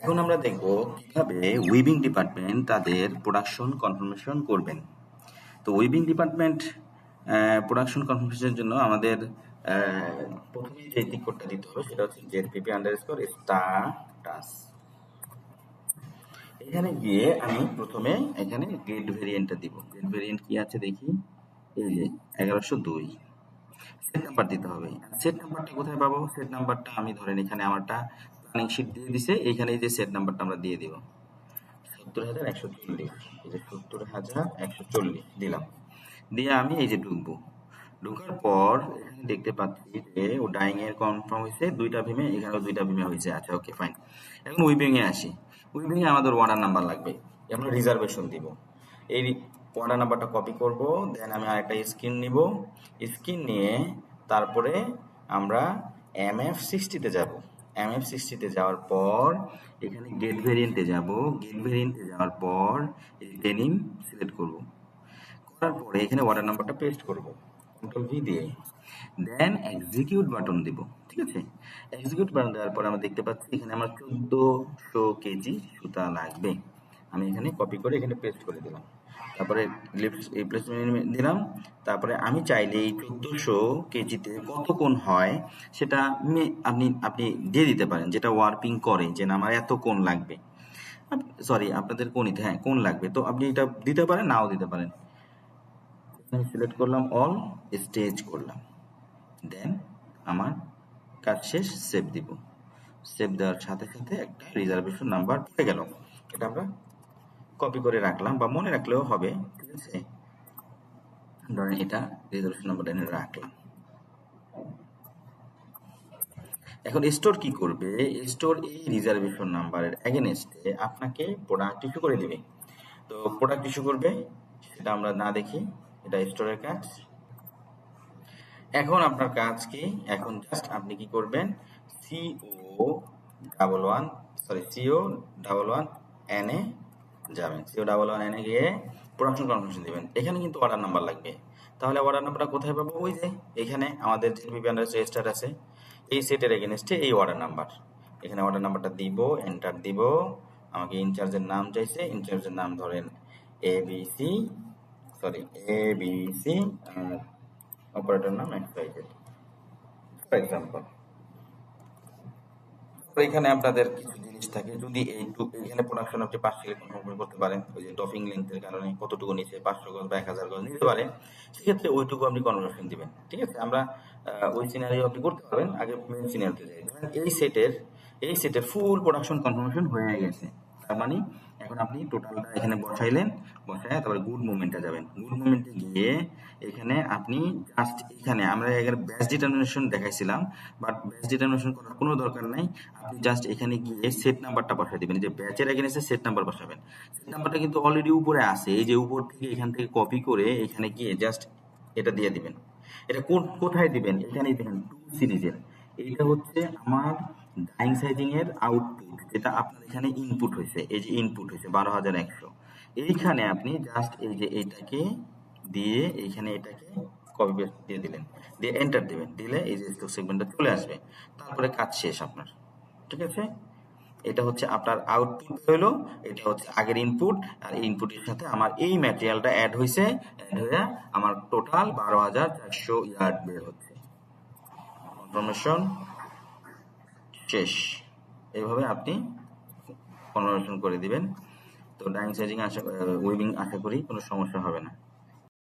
এখন আমরা দেখব কিভাবে উইভিং ডিপার্টমেন্ট তাদের প্রোডাকশন কনফার্মেশন করবেন। তো উইভিং ডিপার্টমেন্ট প্রোডাকশন কনফার্মেশনের জন্য আমাদের প্রথমেই যে টিক কোডটা দিতে হবে সেটা হচ্ছে ZPP_status। এখানে গিয়ে আমি প্রথমে এখানে গেট ভেরিয়েন্টটা দিব। গেট ভেরিয়েন্ট কি আছে দেখি, এই যে 1102। সেট নাম্বার দিতে হবে। সেট নাম্বারটা কোথায় পাবো? সেট নাম্বারটা আমি ধরেন এখানে আমারটা প্ল্যানিং শিট দিয়ে দিছে, এইখানে এই যে সেট নাম্বারটা আমরা দিয়ে দিব 70,140। এই যে 70,140 দিলাম, দিয়ে আমি এই যে ঢুকবো। ঢোকার পর এখানে দেখতে পাচ্ছি যে ও ডাইং এর কনফার্ম হয়েছে, দুইটা ভীমে, এখানেও দুইটা ভীমে হয়েছে। আচ্ছা, ওকে, ফাইন। এখন উইভিং এ আসি। উইভিং এ আমাদের অর্ডার নাম্বার লাগবে, আমরা রিজার্ভেশন দিব। এই অর্ডার নাম্বারটা কপি করব, দেন আমি আরেকটা স্ক্রিন নিব। স্ক্রিন নিয়ে তারপরে আমরা MF60 তে যাব। MF60 তে যাওয়ার পর এখানে গেট ভেরিয়েন্টে যাব। গেট ভেরিয়েন্টে যাওয়ার পর এই ডেনিম সিলেক্ট করব। করার পরে এখানে অর্ডার নাম্বারটা পেস্ট করব কন্ট্রোল ভি দিয়ে, দেন এক্সিকিউট বাটন দিব। ঠিক আছে, এক্সিকিউট বাটন দেওয়ার পর আমরা দেখতে পাচ্ছি এখানে আমার 1400 কেজি সুতা লাগবে। আমি এখানে কপি করে এখানে পেস্ট করে দিলাম, তারপরে রিপ্লেসমেন্ট দিলাম। তারপরে আমি চাইলে এই 1400 কেজিতে কত কোণ হয় সেটা আপনি আপনি দিয়ে দিতে পারেন, যেটা ওয়ার্পিং করে যে না আমার এত কোণ লাগবে। সরি, আপনাদের কোণিতে, হ্যাঁ, কোণ লাগবে, তো আপনি এটা দিতে পারেন, নাও দিতে পারেন। সিলেক্ট করলাম অল, স্টেজ করলাম, দেন আমার কাজ শেষ, সেভ দিব। সেভ দেওয়ার সাথে সাথে একটা রিজার্ভেশন নাম্বার পেয়ে গেল। এটা আমরা কপি করে রাখলাম, বা মনে রাখলেও হবে। ঠিক আছে, ধরেন এটা রিজার্ভেশন নাম্বারটা এনে রাখলাম। এখন স্টোর কি করবে? স্টোর এই রিজার্ভেশন নাম্বারের এগেনস্টে আপনাকে প্রোডাক্ট ইস্যু করে দিবে। তো প্রোডাক্ট ইস্যু করবে সেটা আমরা না দেখি, এটা স্টোরের কাজ। এখন আপনার কাজ কি? এখন জাস্ট আপনি কি করবেন, CO11N যাবেন। CO11N গিয়ে প্রোডাকশন কনফার্মেশন দিবেন। এখানে কিন্তু অর্ডার নাম্বার লাগবে। তাহলে অর্ডার নাম্বারটা কোথায় পাবো? ওই যে এখানে আমাদের যে রেজিস্টার আছে, এই সেটের এগেনস্টে এই অর্ডার নাম্বার। এখানে অর্ডার নাম্বারটা দিব, এন্টার দিব। আমাকে ইনচার্জের নাম চাইছে, ইনচার্জের নাম ধরেন ABC, অপারেটর নাম XYZ ফর এক্সাম্পল। এখানে আপনাদের কিছু জিনিস থাকে, যদি এখানে প্রোডাকশন আপনি 5 থেকে কনফার্ম করতে পারেন, ওই যে টপিং লেন্থের কারণে কতটুকু নিচে 500 গজ বা 1000 গজ নিতে পারে, সেক্ষেত্রে ওইটুকু আপনি কনভার্সন দিবেন। ঠিক আছে, আমরা ওই সিনারিও আপনি করতে পারবেন। আগে মেন সিনারিওতে যাই। ধরেন এই সেটের ফুল প্রোডাকশন কনফার্মেশন হয়ে গেছে, তার মানে এখন আপনি টোটালটা এখানে বসাইলেন, বসায় তারপরে গুড মুভমেন্টে যাবেন। গুড মুভমেন্টে গিয়ে এখানে আপনি জাস্ট, এখানে আমরা এখানে ব্যাচ ডিটারমিনেশন দেখাইছিলাম, বাট ব্যাচ ডিটারমিনেশন করার কোনো দরকার নাই। আপনি জাস্ট এখানে গিয়ে সেট নাম্বারটা বসাই দিবেন, যে ব্যাচের এগেইনস্টে সেট নাম্বার বসাবেন। সেট নাম্বারটা কিন্তু অলরেডি উপরে আছে, এই যে উপর থেকে এখান থেকে কপি করে এখানে গিয়ে জাস্ট এটা দিয়ে দিবেন। এটা কোথায় দিবেন? এখানেই দেখেন টু সিরিজের, এইটা হচ্ছে আমার ডাইং সাইজিং এর আউটপুট, যেটা আপনার এখানে ইনপুট হয়েছে। এই যে ইনপুট হয়েছে 12,100, এইখানে আপনি জাস্ট এই যে এইটাকে দিয়ে এইখানে এটাকে কপি পেস্ট দিয়ে দিলেন, দিয়ে এন্টার দিবেন, দিলে এই যে স্টক সেগমেন্টটা চলে আসবে। তারপরে কাজ শেষ আপনার। ঠিক আছে, এটা হচ্ছে আপনার আউটপুট হলো, এটা হচ্ছে আগের ইনপুট, আর ইনপুটের সাথে আমার এই ম্যাটেরিয়ালটা অ্যাড হয়েছে, অ্যাড হয়ে আমার টোটাল 12,400 ইয়ার্ড বের হচ্ছে। কনফার্মেশন শেষ। এইভাবে আপনি কনভার্সন করে দিবেন। তো ডাইং সাইজিং উইভিং আশা করি কোনো সমস্যা হবে না।